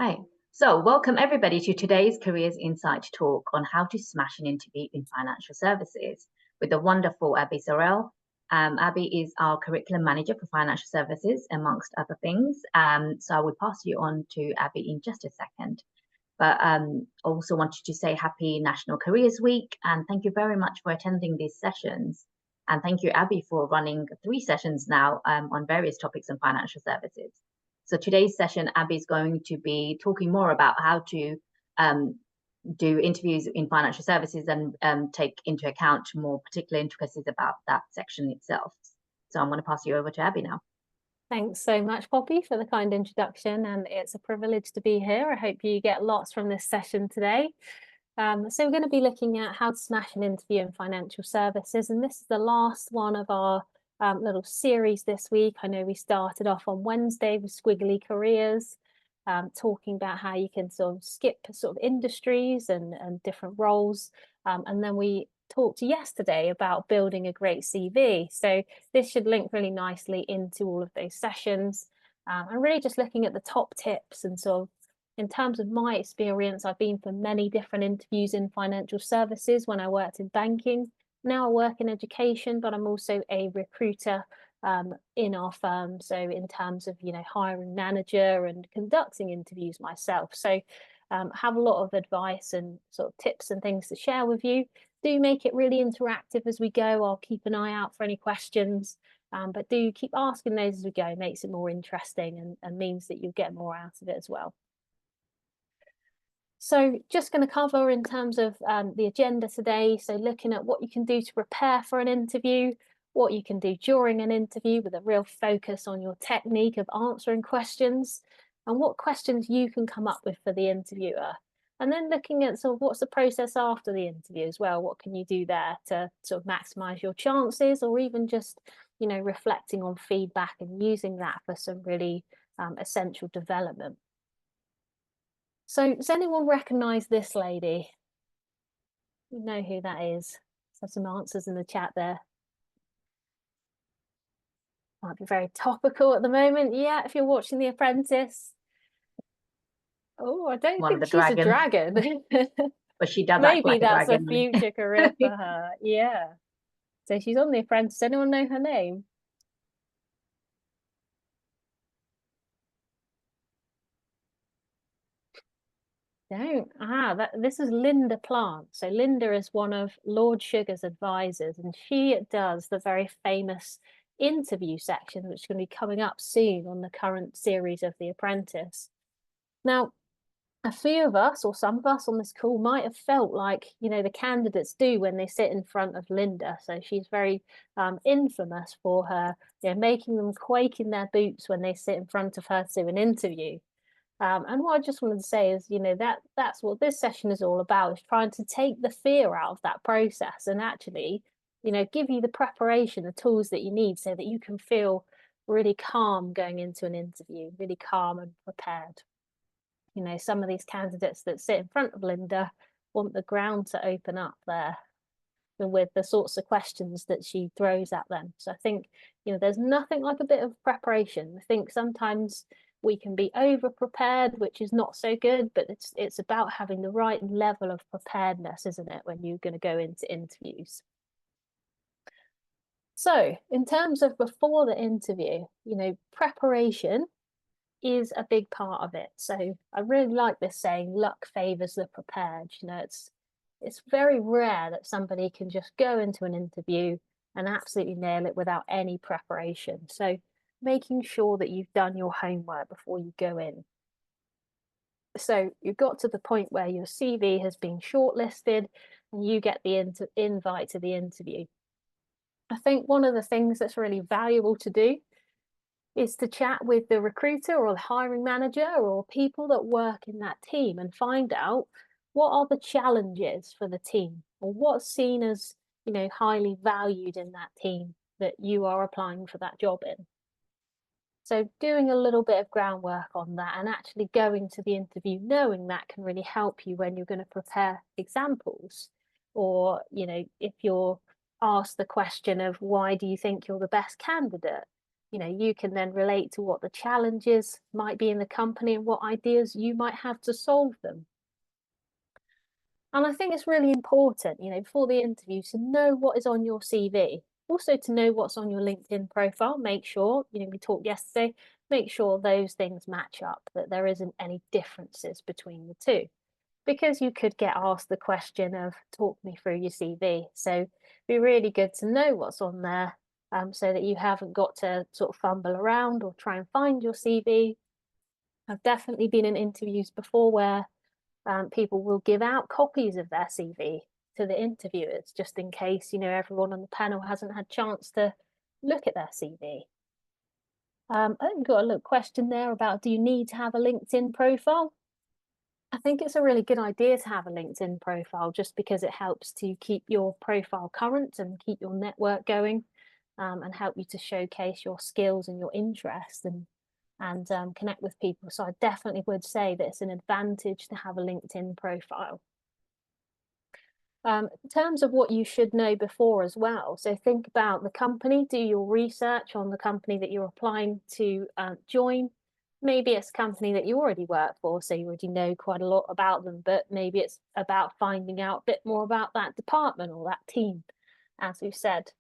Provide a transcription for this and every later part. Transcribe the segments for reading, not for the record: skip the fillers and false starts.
Hi. So, welcome everybody to today's Careers Insight talk on how to smash an interview in financial services with the wonderful Abi Sorrell. Abi is our curriculum manager for financial services, amongst other things. So, I will pass you on to Abi in just a second. But also wanted to say happy National Careers Week and thank you very much for attending these sessions. And thank you, Abi, for running 3 sessions now on various topics in financial services. So today's session, Abi is going to be talking more about how to do interviews in financial services and take into account more particular intricacies about that section itself. So I'm going to pass you over to Abi now. Thanks so much, Poppy, for the kind introduction, and it's a privilege to be here. I hope you get lots from this session today. So we're going to be looking at how to smash an interview in financial services, and this is the last one of our little series this week. I know we started off on Wednesday with Squiggly Careers, talking about how you can sort of skip sort of industries and different roles, and then we talked yesterday about building a great CV. So this should link really nicely into all of those sessions, and really just looking at the top tips. And sort of in terms of my experience, I've been for many different interviews in financial services when I worked in banking. Now I work in education, but I'm also a recruiter in our firm. So in terms of, hiring manager and conducting interviews myself. So have a lot of advice and sort of tips and things to share with you. Do make it really interactive as we go. I'll keep an eye out for any questions, but do keep asking those as we go. It makes it more interesting and means that you get more out of it as well. So just going to cover in terms of the agenda today. So looking at what you can do to prepare for an interview, what you can do during an interview with a real focus on your technique of answering questions, and what questions you can come up with for the interviewer. And then looking at sort of what's the process after the interview as well. What can you do there to sort of maximize your chances, or even just, reflecting on feedback and using that for some really essential development. So does anyone recognize this lady? You know who that is? Let's have some answers in the chat there. Might be very topical at the moment. Yeah, if you're watching The Apprentice. Oh, I don't think she's a dragon. But she does Maybe like that's a dragon. A future career for her. Yeah. So she's on The Apprentice. Anyone know her name? Don't. This is Linda Plant. So Linda is one of Lord Sugar's advisors, and she does the very famous interview section, which is going to be coming up soon on the current series of The Apprentice. Now, a few of us, or some of us on this call, might have felt like, the candidates do when they sit in front of Linda. So she's very infamous for her, making them quake in their boots when they sit in front of her to an interview. And what I just wanted to say is, that's what this session is all about, is trying to take the fear out of that process and actually, give you the preparation, the tools that you need so that you can feel really calm going into an interview, really calm and prepared. Some of these candidates that sit in front of Linda want the ground to open up there with the sorts of questions that she throws at them. So I think, there's nothing like a bit of preparation. I think sometimes we can be over prepared, which is not so good, but it's about having the right level of preparedness, isn't it, when you're going to go into interviews. So in terms of before the interview, preparation is a big part of it. So I really like this saying, luck favors the prepared. It's very rare that somebody can just go into an interview and absolutely nail it without any preparation. So making sure that you've done your homework before you go in. So you've got to the point where your CV has been shortlisted and you get the invite to the interview. I think one of the things that's really valuable to do is to chat with the recruiter or the hiring manager or people that work in that team and find out what are the challenges for the team, or what's seen as, highly valued in that team that you are applying for that job in. So doing a little bit of groundwork on that and actually going to the interview knowing that can really help you when you're going to prepare examples, or, if you're asked the question of why do you think you're the best candidate, you can then relate to what the challenges might be in the company and what ideas you might have to solve them. And I think it's really important, before the interview to know what is on your CV. Also to know what's on your LinkedIn profile. Make sure, we talked yesterday, make sure those things match up, that there isn't any differences between the two. Because you could get asked the question of talk me through your CV. So it'd be really good to know what's on there, so that you haven't got to sort of fumble around or try and find your CV. I've definitely been in interviews before where people will give out copies of their CV to the interviewers just in case, everyone on the panel hasn't had chance to look at their CV. I think we've got a little question there about, do you need to have a LinkedIn profile? I think it's a really good idea to have a LinkedIn profile just because it helps to keep your profile current and keep your network going, and help you to showcase your skills and your interests and connect with people. So I definitely would say that it's an advantage to have a LinkedIn profile. In terms of what you should know before as well, so think about the company, do your research on the company that you're applying to join. Maybe it's a company that you already work for, so you already know quite a lot about them, but maybe it's about finding out a bit more about that department or that team, as we've said.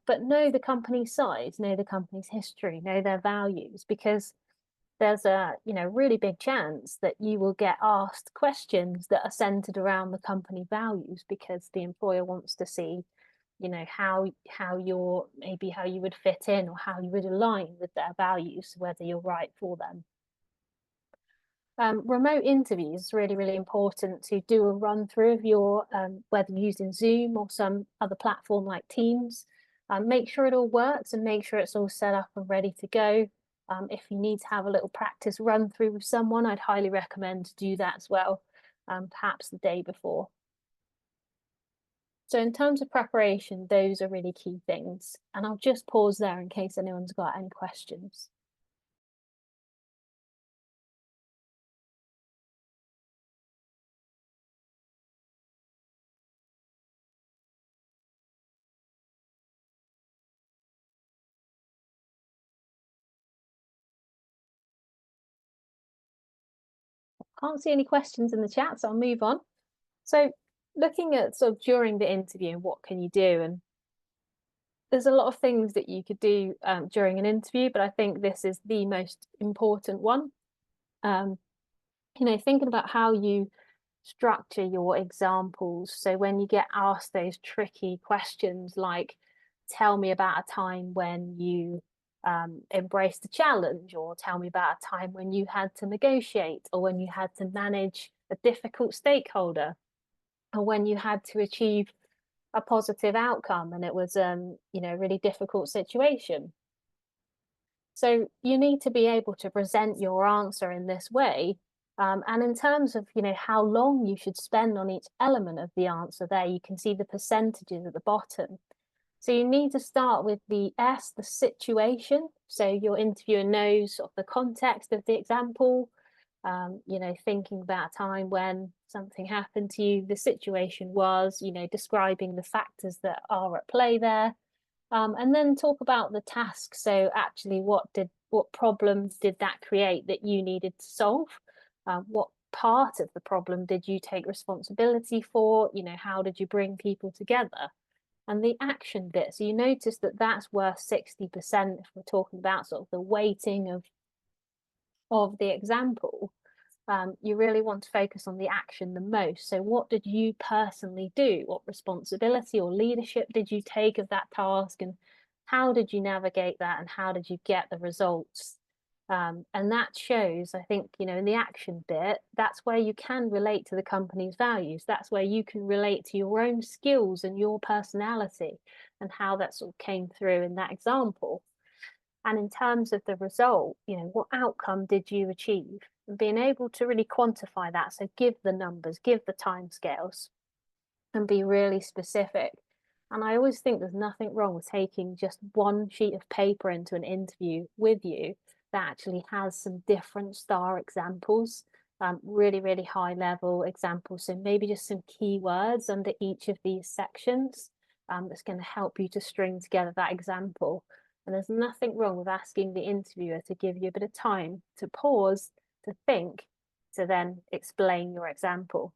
But know the company's size, know the company's history, know their values, because there's a really big chance that you will get asked questions that are centered around the company values because the employer wants to see how how you would fit in or how you would align with their values, whether you're right for them. Remote interviews is really, really important to do a run through of your whether using Zoom or some other platform like Teams. Make sure it all works and make sure it's all set up and ready to go. If you need to have a little practice run through with someone, I'd highly recommend to do that as well, perhaps the day before. So in terms of preparation, those are really key things. And I'll just pause there in case anyone's got any questions. Can't see any questions in the chat, so I'll move on. So looking at sort of during the interview, what can you do? And there's a lot of things that you could do during an interview, but I think this is the most important one. Thinking about how you structure your examples. So when you get asked those tricky questions like, tell me about a time when you embraced a challenge, or tell me about a time when you had to negotiate, or when you had to manage a difficult stakeholder, or when you had to achieve a positive outcome and it was a really difficult situation. So you need to be able to present your answer in this way. And in terms of, how long you should spend on each element of the answer there, you can see the percentages at the bottom. So you need to start with the S, the situation. So your interviewer knows sort of the context of the example, thinking about a time when something happened to you, the situation was, describing the factors that are at play there. And then talk about the task. So actually, what problems did that create that you needed to solve? What part of the problem did you take responsibility for? How did you bring people together? And the action bit. So you notice that that's worth 60% if we're talking about sort of the weighting of the example. You really want to focus on the action the most. So what did you personally do? What responsibility or leadership did you take of that task? And how did you navigate that? And how did you get the results? And that shows, I think, in the action bit, that's where you can relate to the company's values. That's where you can relate to your own skills and your personality and how that sort of came through in that example. And in terms of the result, what outcome did you achieve? And being able to really quantify that. So give the numbers, give the timescales, and be really specific. And I always think there's nothing wrong with taking just one sheet of paper into an interview with you that actually has some different star examples, really, really high level examples. So maybe just some keywords under each of these sections that's going to help you to string together that example. And there's nothing wrong with asking the interviewer to give you a bit of time to pause, to think, to then explain your example.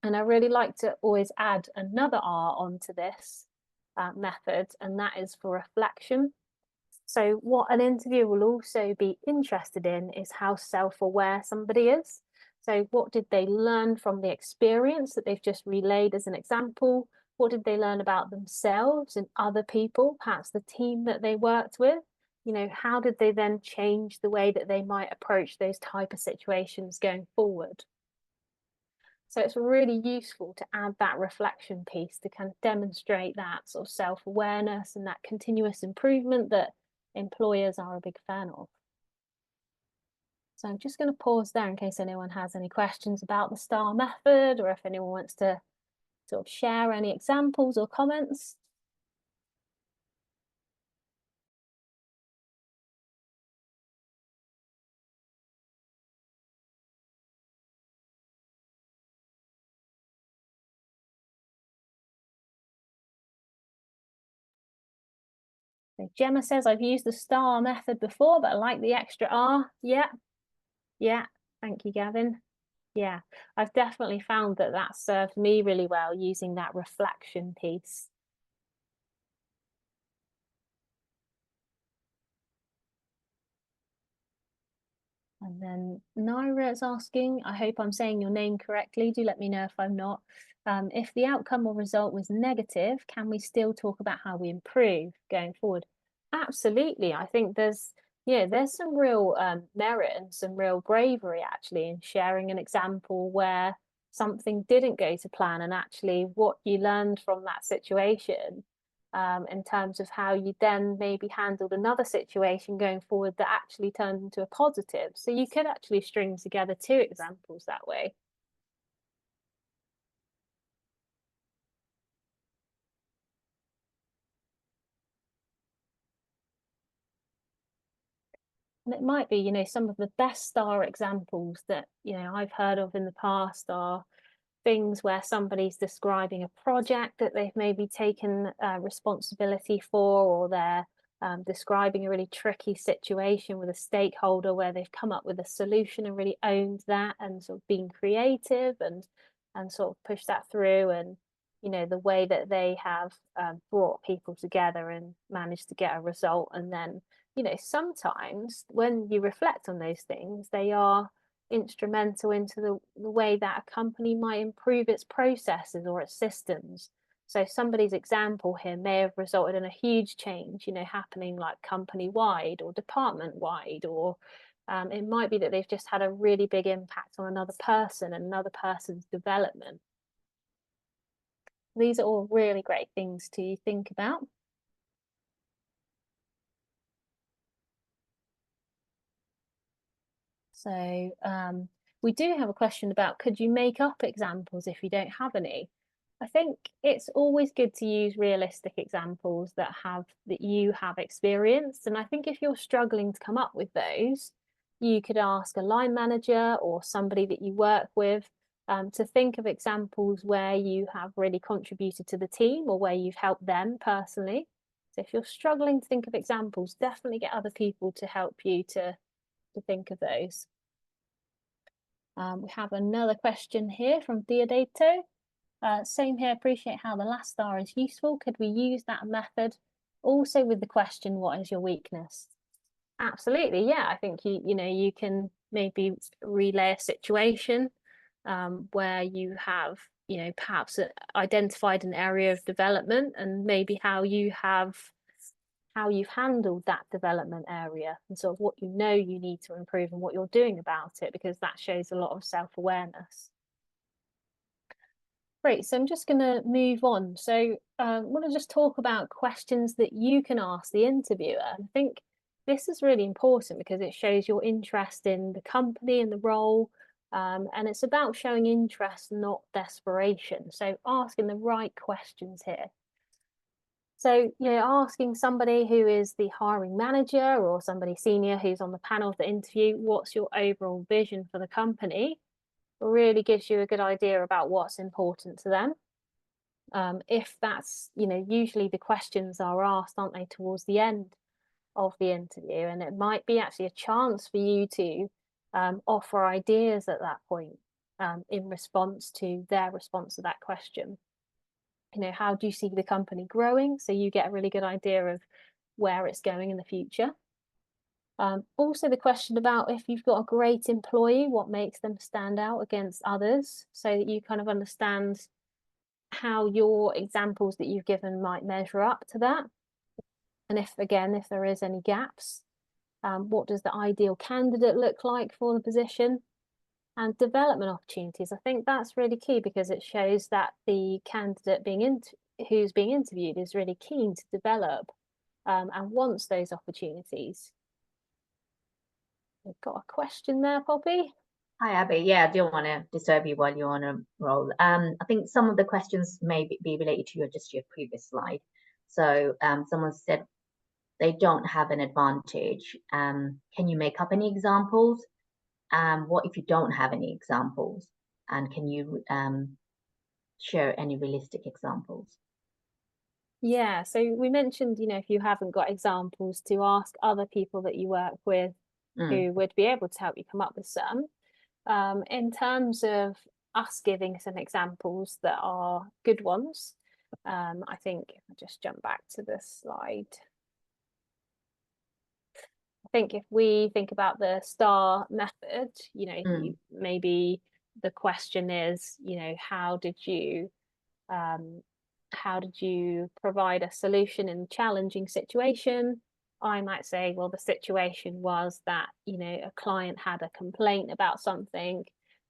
And I really like to always add another R onto this method, and that is for reflection. So what an interviewer will also be interested in is how self-aware somebody is. So what did they learn from the experience that they've just relayed as an example? What did they learn about themselves and other people, perhaps the team that they worked with? You know, how did they then change the way that they might approach those type of situations going forward? So it's really useful to add that reflection piece to kind of demonstrate that sort of self-awareness and that continuous improvement that employers are a big fan of. So I'm just going to pause there in case anyone has any questions about the STAR method, or if anyone wants to sort of share any examples or comments. So Gemma says, I've used the STAR method before, but I like the extra R. Yeah, yeah. Thank you, Gavin. Yeah, I've definitely found that that served me really well, using that reflection piece. And then Naira is asking, I hope I'm saying your name correctly. Do let me know if I'm not. If the outcome or result was negative, can we still talk about how we improve going forward? Absolutely. I think there's some real merit and some real bravery actually in sharing an example where something didn't go to plan, and actually what you learned from that situation, in terms of how you then maybe handled another situation going forward that actually turned into a positive. So you could actually string together two examples that way. And it might be, some of the best STAR examples that, I've heard of in the past are things where somebody's describing a project that they've maybe taken responsibility for, or they're describing a really tricky situation with a stakeholder where they've come up with a solution and really owned that, and sort of being creative and sort of push that through, and the way that they have brought people together and managed to get a result. And then sometimes when you reflect on those things, they are instrumental into the way that a company might improve its processes or its systems. So somebody's example here may have resulted in a huge change, happening like company wide or department wide, or it might be that they've just had a really big impact on another person and another person's development. These are all really great things to think about. So we do have a question about, could you make up examples if you don't have any? I think it's always good to use realistic examples that you have experienced. And I think if you're struggling to come up with those, you could ask a line manager or somebody that you work with to think of examples where you have really contributed to the team or where you've helped them personally. So if you're struggling to think of examples, definitely get other people to help you to think of those. We have another question here from Diodato. Same here, appreciate how the last star is useful. Could we use that method also with the question, what is your weakness? Absolutely, yeah. I think you can maybe relay a situation where you have, perhaps identified an area of development, and maybe how you've handled that development area, and sort of what you need to improve and what you're doing about it, because that shows a lot of self-awareness. Great, so I'm just going to move on. So I want to just talk about questions that you can ask the interviewer. I think this is really important because it shows your interest in the company and the role, and it's about showing interest, not desperation. So asking the right questions here. So, asking somebody who is the hiring manager or somebody senior who's on the panel of the interview, what's your overall vision for the company, really gives you a good idea about what's important to them. If that's, usually the questions are asked, aren't they, towards the end of the interview, and it might be actually a chance for you to offer ideas at that point in response to their response to that question. You know, how do you see the company growing? So you get a really good idea of where it's going in the future. Also, the question about if you've got a great employee, what makes them stand out against others, so that you kind of understand how your examples that you've given might measure up to that. And if there is any gaps, what does the ideal candidate look like for the position? And development opportunities. I think that's really key, because it shows that the candidate who's being interviewed is really keen to develop and wants those opportunities. We've got a question there, Poppy. Hi, Abby. Yeah, I don't want to disturb you while you're on a roll. I think some of the questions may be related to your previous slide. So someone said they don't have an advantage. Can you make up any examples? What if you don't have any examples? And can you share any realistic examples? Yeah, so we mentioned, you know, if you haven't got examples, to ask other people that you work with who would be able to help you come up with some. In terms of us giving some examples that are good ones, I think if I just jump back to this slide. I think if we think about the STAR method, you know, maybe the question is, you know, how did you provide a solution in a challenging situation? I might say, well, the situation was that, you know, a client had a complaint about something.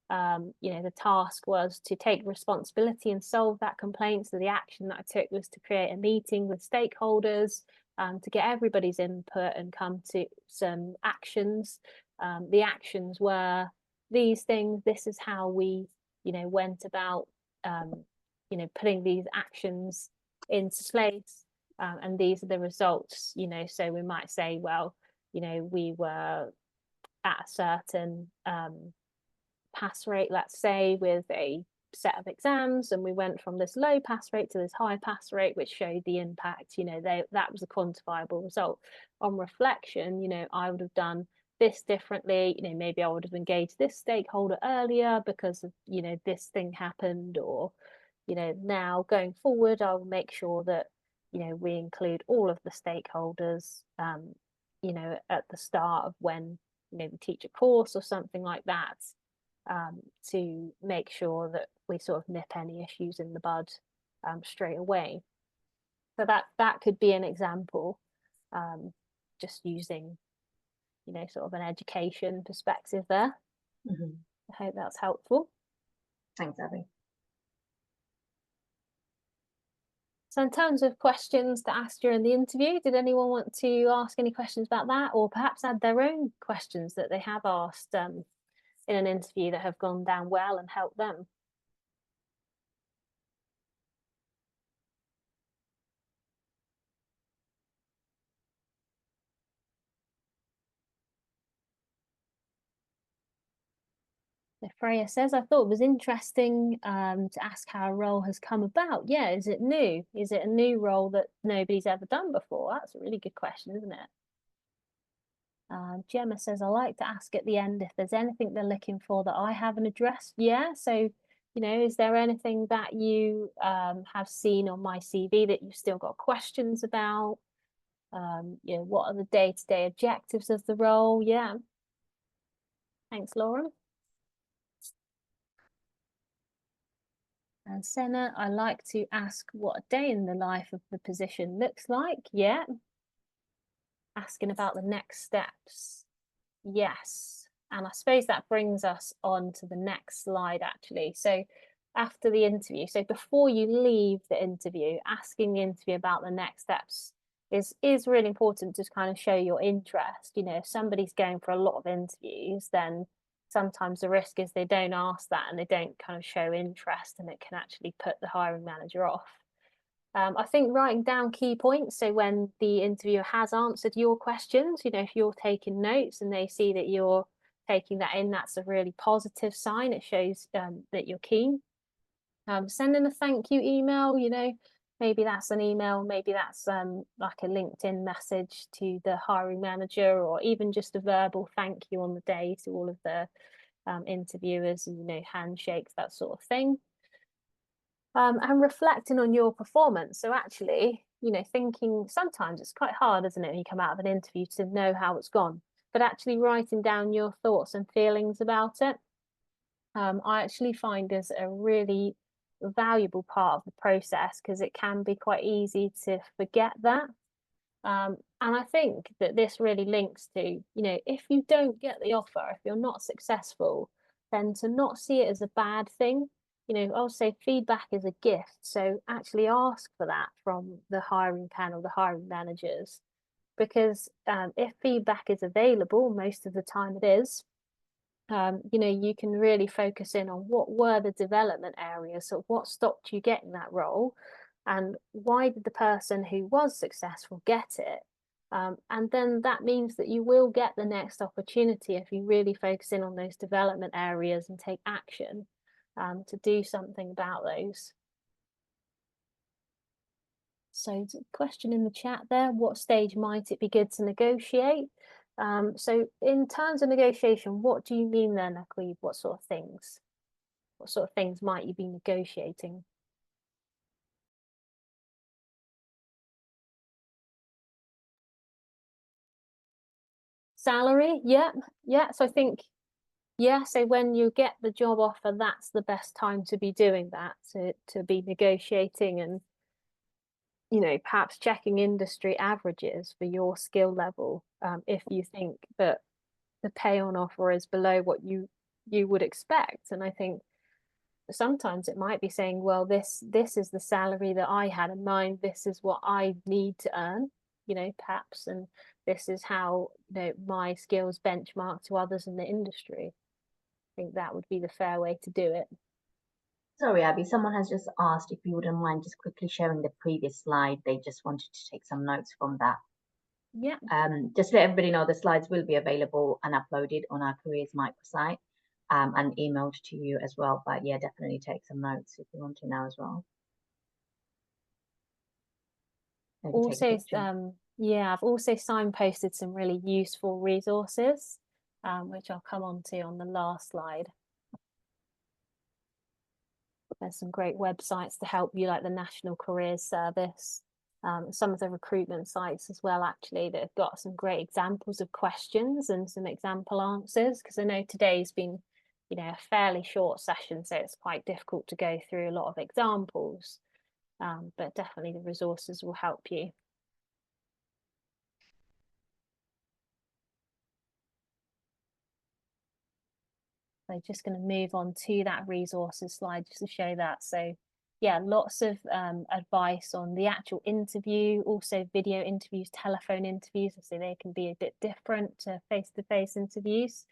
You know, the task was to take responsibility and solve that complaint. So the action that I took was to create a meeting with stakeholders to get everybody's input and come to some actions. The actions were these things. This is how we, you know, went about you know, putting these actions into place, and these are the results, you know. So we might say, well, you know, we were at a certain pass rate, let's say, with a set of exams, and we went from this low pass rate to this high pass rate, which showed the impact. You know, that was a quantifiable result. On reflection, you know, I would have done this differently. You know, maybe I would have engaged this stakeholder earlier because of, you know, this thing happened, or, you know, now going forward, I'll make sure that, you know, we include all of the stakeholders, you know, at the start of when, you know, we teach a course or something like that, to make sure that we sort of nip any issues in the bud straight away. So that could be an example, just using, you know, sort of an education perspective there. I hope that's helpful. Thanks, Abby. So in terms of questions to ask during the interview, did anyone want to ask any questions about that, or perhaps add their own questions that they have asked in an interview that have gone down well and helped them? So Freya says, I thought it was interesting to ask how a role has come about. Yeah, is it new? Is it a new role that nobody's ever done before? That's a really good question, isn't it? Gemma says, I like to ask at the end if there's anything they're looking for that I haven't addressed. Yeah, so, you know, is there anything that you have seen on my CV that you've still got questions about? You know, what are the day-to-day objectives of the role? Yeah. Thanks, Lauren. And Senna, I like to ask what a day in the life of the position looks like. Yeah. Asking about the next steps. Yes. And I suppose that brings us on to the next slide, actually. So after the interview, so before you leave the interview, asking the interview about the next steps is really important to kind of show your interest. You know, if somebody's going for a lot of interviews, then sometimes the risk is they don't ask that and they don't kind of show interest, and it can actually put the hiring manager off. I think writing down key points, so when the interviewer has answered your questions, you know, if you're taking notes and they see that you're taking that in, that's a really positive sign. It shows that you're keen. Sending a thank you email, you know, Maybe that's an email, maybe that's like a LinkedIn message to the hiring manager, or even just a verbal thank you on the day to all of the interviewers, and, you know, handshakes, that sort of thing. And reflecting on your performance. So actually, you know, thinking, sometimes it's quite hard, isn't it, when you come out of an interview to know how it's gone, but actually writing down your thoughts and feelings about it, I actually find is a really valuable part of the process, because it can be quite easy to forget that. And I think that this really links to, you know, if you don't get the offer, if you're not successful, then to not see it as a bad thing. You know, I'll say feedback is a gift. So actually ask for that from the hiring panel, the hiring managers, because if feedback is available, most of the time it is, you know, you can really focus in on what were the development areas, so what stopped you getting that role, and why did the person who was successful get it. And then that means that you will get the next opportunity if you really focus in on those development areas and take action to do something about those. So, question in the chat there, what stage might it be good to negotiate? So in terms of negotiation, what do you mean then, Akweeb? What sort of things? What sort of things might you be negotiating? Salary, yeah. So I think, yeah, so when you get the job offer, that's the best time to be doing that, to be negotiating and, you know, perhaps checking industry averages for your skill level, if you think that the pay on offer is below what you would expect. And I think sometimes it might be saying, well, this is the salary that I had in mind, this is what I need to earn, you know, perhaps, and this is how, you know, my skills benchmark to others in the industry. I think that would be the fair way to do it. Sorry, Abby, someone has just asked if you wouldn't mind just quickly sharing the previous slide. They just wanted to take some notes from that. Yeah. Just to let everybody know, the slides will be available and uploaded on our Careers microsite, and emailed to you as well. But yeah, definitely take some notes if you want to now as well. Maybe Also, yeah, I've also signposted some really useful resources, which I'll come on to on the last slide. There's some great websites to help you, like the National Careers Service, some of the recruitment sites as well, actually, that have got some great examples of questions and some example answers, because I know today's been, you know, a fairly short session, so it's quite difficult to go through a lot of examples, but definitely the resources will help you. So just going to move on to that resources slide just to show that. So yeah, lots of advice on the actual interview, also video interviews, telephone interviews. So they can be a bit different to face-to-face interviews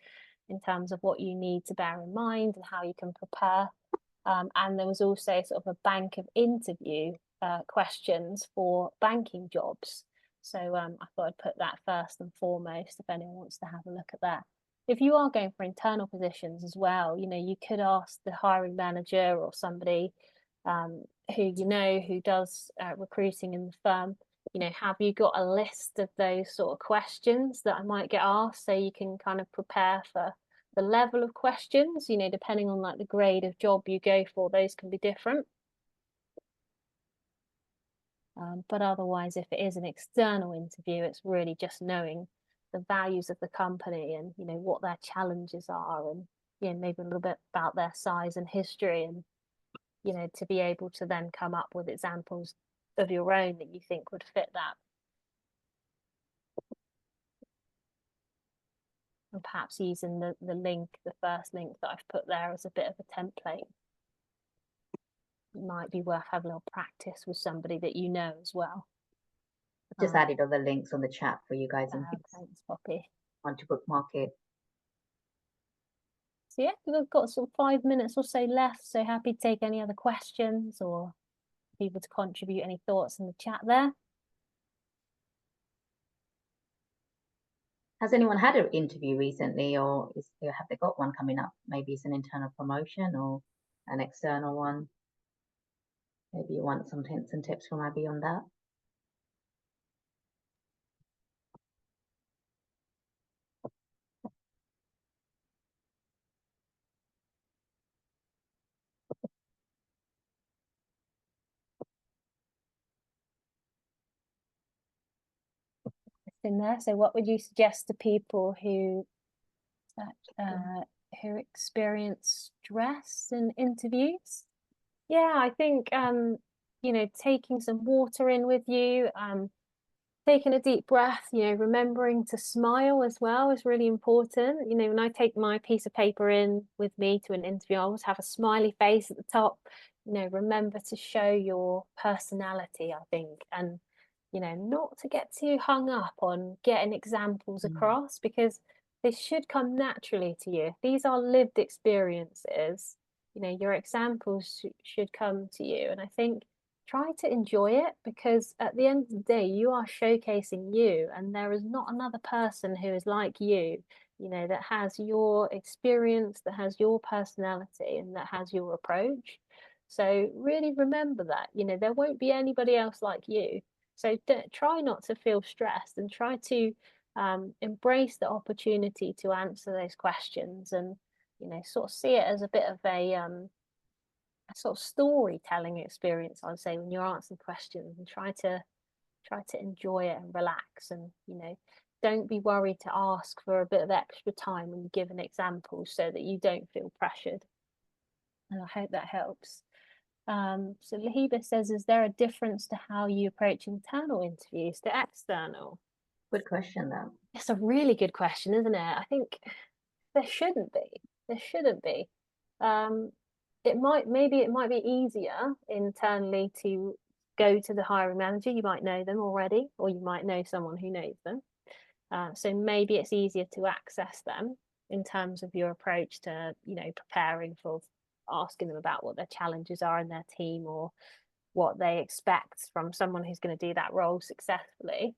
in terms of what you need to bear in mind and how you can prepare. And there was also sort of a bank of interview questions for banking jobs. So I thought I'd put that first and foremost if anyone wants to have a look at that. If you are going for internal positions as well, you know, you could ask the hiring manager or somebody who you know who does recruiting in the firm, you know, have you got a list of those sort of questions that I might get asked, so you can kind of prepare for the level of questions, you know, depending on like the grade of job you go for, those can be different. But otherwise, if it is an external interview, it's really just knowing the values of the company and, you know, what their challenges are, and, you know, maybe a little bit about their size and history, and, you know, to be able to then come up with examples of your own that you think would fit that. And perhaps using the link, the first link that I've put there, as a bit of a template. It might be worth having a little practice with somebody that you know as well. just added all the links on the chat for you guys in case thanks, Poppy. Want to bookmark it. So yeah, we've got sort of 5 minutes or so left, so happy to take any other questions or people to contribute any thoughts in the chat there. Has anyone had an interview recently, or have they got one coming up? Maybe it's an internal promotion or an external one. Maybe you want some hints and tips from Abi on that. In there. So what would you suggest to people who experience stress in interviews? Yeah, I think you know, taking some water in with you, taking a deep breath, you know, remembering to smile as well is really important. You know, when I take my piece of paper in with me to an interview, I always have a smiley face at the top. You know, remember to show your personality, I think, and you know, not to get too hung up on getting examples across, because they should come naturally to you. If these are lived experiences, you know, your examples should come to you. And I think try to enjoy it, because at the end of the day, you are showcasing you, and there is not another person who is like you know, that has your experience, that has your personality, and that has your approach. So really remember that, you know, there won't be anybody else like you. So try not to feel stressed, and try to embrace the opportunity to answer those questions, and you know, sort of see it as a bit of a sort of storytelling experience, I'd say, when you're answering questions, and try to enjoy it and relax, and you know, don't be worried to ask for a bit of extra time when you give an example, so that you don't feel pressured. And I hope that helps. So Lahiba says, is there a difference to how you approach internal interviews to external? Good question, though. It's a really good question, isn't it? I think there shouldn't be. There shouldn't be. It might be easier internally to go to the hiring manager. You might know them already, or you might know someone who knows them. So maybe it's easier to access them in terms of your approach to, you know, preparing for asking them about what their challenges are in their team, or what they expect from someone who's going to do that role successfully.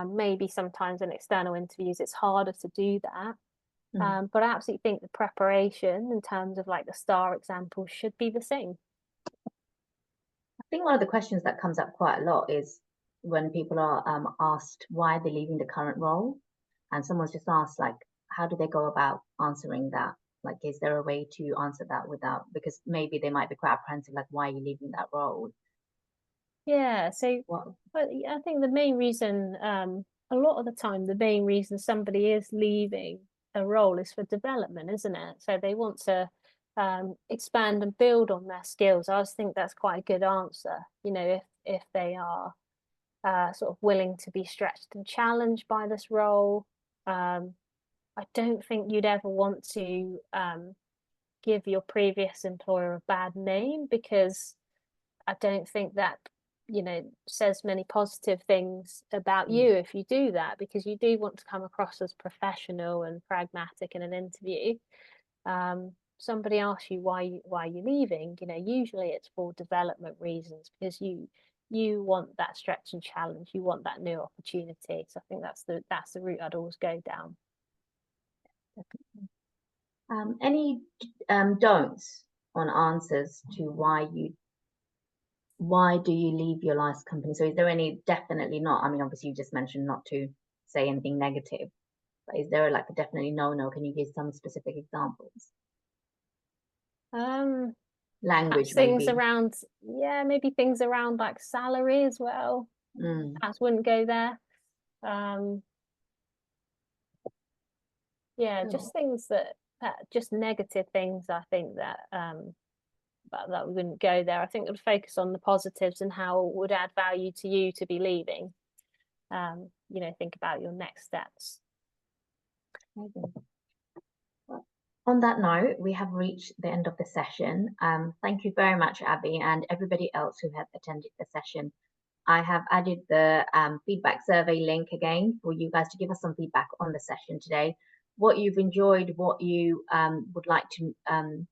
Maybe sometimes in external interviews it's harder to do that. But I absolutely think the preparation in terms of like the star example should be the same. I think one of the questions that comes up quite a lot is when people are asked why they're leaving the current role, and someone's just asked, like, how do they go about answering that? Like, is there a way to answer that without, because maybe they might be quite apprehensive, like, why are you leaving that role? Yeah, so I think the main reason, a lot of the time, the main reason somebody is leaving a role is for development, isn't it? So they want to expand and build on their skills. I always think that's quite a good answer. You know, if they are sort of willing to be stretched and challenged by this role, I don't think you'd ever want to give your previous employer a bad name, because I don't think that, you know, says many positive things about you if you do that, because you do want to come across as professional and pragmatic in an interview. Somebody asks you why you're leaving, you know, usually it's for development reasons, because you want that stretch and challenge, you want that new opportunity. So I think that's the route I'd always go down. Any don'ts on answers to why do you leave your last company? So is there any? Definitely not. I mean, obviously you just mentioned not to say anything negative, but is there like a definitely no? Can you give some specific examples? Language, things maybe. around, yeah, maybe things around like salary as well. Perhaps wouldn't go there. Yeah, just things that just negative things, I think that that wouldn't go there. I think it would focus on the positives and how it would add value to you to be leaving. You know, think about your next steps. On that note, we have reached the end of the session. Thank you very much, Abi, and everybody else who has attended the session. I have added the feedback survey link again for you guys to give us some feedback on the session today. What you've enjoyed, what you would like to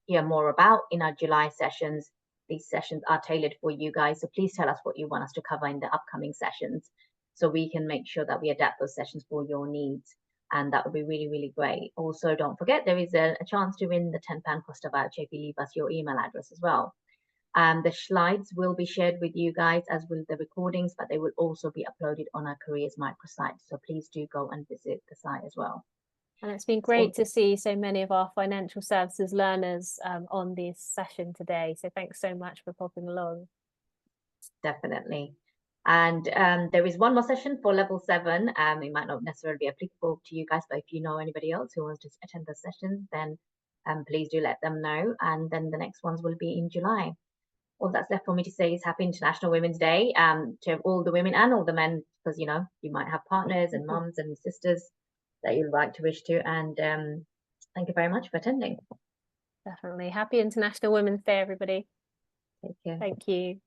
hear more about in our July sessions. These sessions are tailored for you guys, so please tell us what you want us to cover in the upcoming sessions, so we can make sure that we adapt those sessions for your needs. And that would be really, really great. Also, don't forget, there is a chance to win the £10 Costa voucher if you leave us your email address as well. The slides will be shared with you guys, as will the recordings, but they will also be uploaded on our careers microsite. So please do go and visit the site as well. And it's been great to see so many of our financial services learners on this session today. So thanks so much for popping along. Definitely. And there is one more session for level 7. It might not necessarily be applicable to you guys, but if you know anybody else who wants to attend the session, then please do let them know. And then the next ones will be in July. All that's left for me to say is Happy International Women's Day to all the women and all the men, because you know you might have partners and mums and sisters that you'd like to wish to. And thank you very much for attending. Definitely. Happy International Women's Day, everybody. Take care. Thank you.